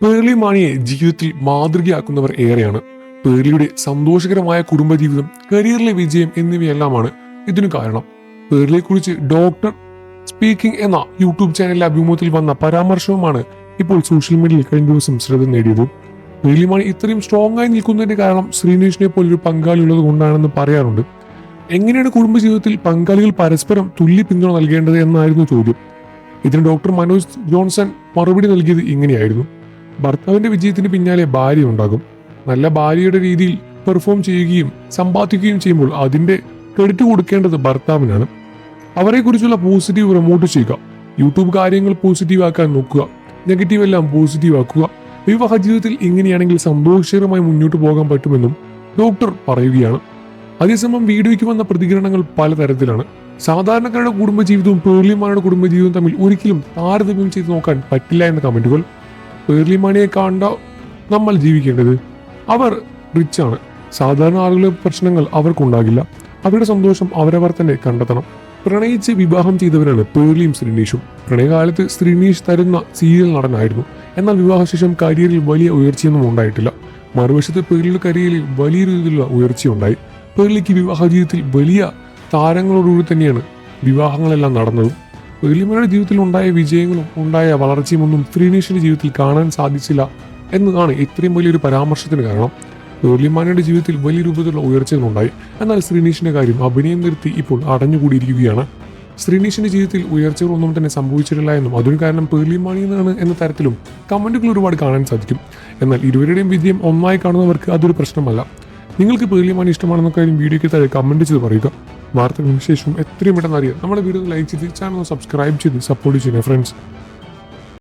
പേർലി മാണിയെ ജീവിതത്തിൽ മാതൃകയാക്കുന്നവർ ഏറെയാണ്. പേർലിയുടെ സന്തോഷകരമായ കുടുംബജീവിതം, കരിയറിലെ വിജയം എന്നിവയെല്ലാമാണ് ഇതിനു കാരണം. പേർലിയെക്കുറിച്ച് ഡോക്ടർ സ്പീക്കിംഗ് എന്ന യൂട്യൂബ് ചാനലിലെ അഭിമുഖത്തിൽ വന്ന പരാമർശവുമാണ് ഇപ്പോൾ സോഷ്യൽ മീഡിയയിൽ കഴിഞ്ഞ ദിവസം ശ്രദ്ധ നേടിയത്. പേർലി മാണി ഇത്രയും സ്ട്രോങ് ആയി നിൽക്കുന്നതിന്റെ കാരണം ശ്രീനേഷിനെ പോലൊരു പങ്കാളി ഉള്ളത് കൊണ്ടാണെന്ന് പറയാറുണ്ട്. എങ്ങനെയാണ് കുടുംബജീവിതത്തിൽ പങ്കാളികൾ പരസ്പരം തുല്യ പിന്തുണ നൽകേണ്ടത് എന്നായിരുന്നു ചോദ്യം. ഇതിന് ഡോക്ടർ മനോജ് ജോൺസൺ മറുപടി നൽകിയത് ഇങ്ങനെയായിരുന്നു: ഭർത്താവിന്റെ വിജയത്തിന് പിന്നാലെ ഭാര്യ ഉണ്ടാകും. നല്ല ഭാര്യയുടെ രീതിയിൽ പെർഫോം ചെയ്യുകയും സമ്പാദിക്കുകയും ചെയ്യുമ്പോൾ അതിന്റെ ക്രെഡിറ്റ് കൊടുക്കേണ്ടത് ഭർത്താവിനാണ്. അവരെക്കുറിച്ചുള്ള പോസിറ്റീവ് പ്രമോട്ട് ചെയ്യുക, യൂട്യൂബ് കാര്യങ്ങൾ പോസിറ്റീവ് ആക്കാൻ നോക്കുക, നെഗറ്റീവ് എല്ലാം പോസിറ്റീവ് ആക്കുക. വിവാഹ ജീവിതത്തിൽ ഇങ്ങനെയാണെങ്കിൽ സന്തോഷകരമായി മുന്നോട്ട് പോകാൻ പറ്റുമെന്നും ഡോക്ടർ പറയുകയാണ്. അതേസമയം വീഡിയോയ്ക്ക് വന്ന പ്രതികരണങ്ങൾ പലതരത്തിലാണ്. സാധാരണക്കാരുടെ കുടുംബജീവിതവും പേർലി മാണിയുടെ കുടുംബജീവിതവും തമ്മിൽ ഒരിക്കലും താരതമ്യം ചെയ്ത് നോക്കാൻ പറ്റില്ല എന്ന കമന്റുകൾ. പേർലി മാണിയെ കണ്ട നമ്മൾ ജീവിക്കേണ്ടത്. അവർ റിച്ചാണ്. സാധാരണ ആളുകളുടെ പ്രശ്നങ്ങൾ അവർക്കുണ്ടാകില്ല. അവരുടെ സന്തോഷം അവരവർ തന്നെ കണ്ടെത്തണം. പ്രണയിച്ച് വിവാഹം ചെയ്തവരാണ് പേർലിയും ശ്രീനേഷും. പ്രണയകാലത്ത് ശ്രീനേഷ് തരുന്ന സീരിയൽ നടനായിരുന്നു. എന്നാൽ വിവാഹശേഷം കരിയറിൽ വലിയ ഉയർച്ചയൊന്നും ഉണ്ടായിട്ടില്ല. മറുവശത്ത് പേർലിയുടെ കരിയറിൽ വലിയ രീതിയിലുള്ള ഉയർച്ചയുണ്ടായി. പേർലിക്ക് വിവാഹ ജീവിതത്തിൽ വലിയ താരങ്ങളോടുകൂടി തന്നെയാണ് വിവാഹങ്ങളെല്ലാം നടന്നതും. പേർലിമാരുടെ ജീവിതത്തിൽ ഉണ്ടായ വിജയങ്ങളും ഉണ്ടായ വളർച്ചയും ഒന്നും ശ്രീനേഷിന്റെ ജീവിതത്തിൽ കാണാൻ സാധിച്ചില്ല എന്നതാണ് ഇത്രയും വലിയൊരു പരാമർശത്തിന് കാരണം. പേർലിമാനയുടെ ജീവിതത്തിൽ വലിയ രൂപത്തിലുള്ള ഉയർച്ചകളുണ്ടായി. എന്നാൽ ശ്രീനേഷിന്റെ കാര്യം അഭിനയം നിർത്തി ഇപ്പോൾ അടഞ്ഞുകൂടിയിരിക്കുകയാണ്. ശ്രീനേഷിന്റെ ജീവിതത്തിൽ ഉയർച്ചകളൊന്നും തന്നെ സംഭവിച്ചിട്ടില്ല എന്നും അതിന് കാരണം പേർലി മാണി എന്നാണ് എന്ന തരത്തിലും കമന്റുകൾ ഒരുപാട് കാണാൻ സാധിക്കും. എന്നാൽ ഇരുവരുടെയും വിജയം ഒന്നായി കാണുന്നവർക്ക് അതൊരു പ്രശ്നമല്ല. നിങ്ങൾക്ക് പേർലി മാണി ഇഷ്ടമാണെന്ന കാര്യം വീഡിയോയ്ക്ക് താഴെ കമന്റ് ചെയ്ത് പറയുക. വാർത്തകളും വിശേഷവും എത്രയും പെട്ടെന്ന് അറിയാം നമ്മുടെ വീഡിയോ ലൈക്ക് ചെയ്ത് ചാനൽ സബ്സ്ക്രൈബ് ചെയ്ത് സപ്പോർട്ട് ചെയ്യുക ഫ്രണ്ട്സ്.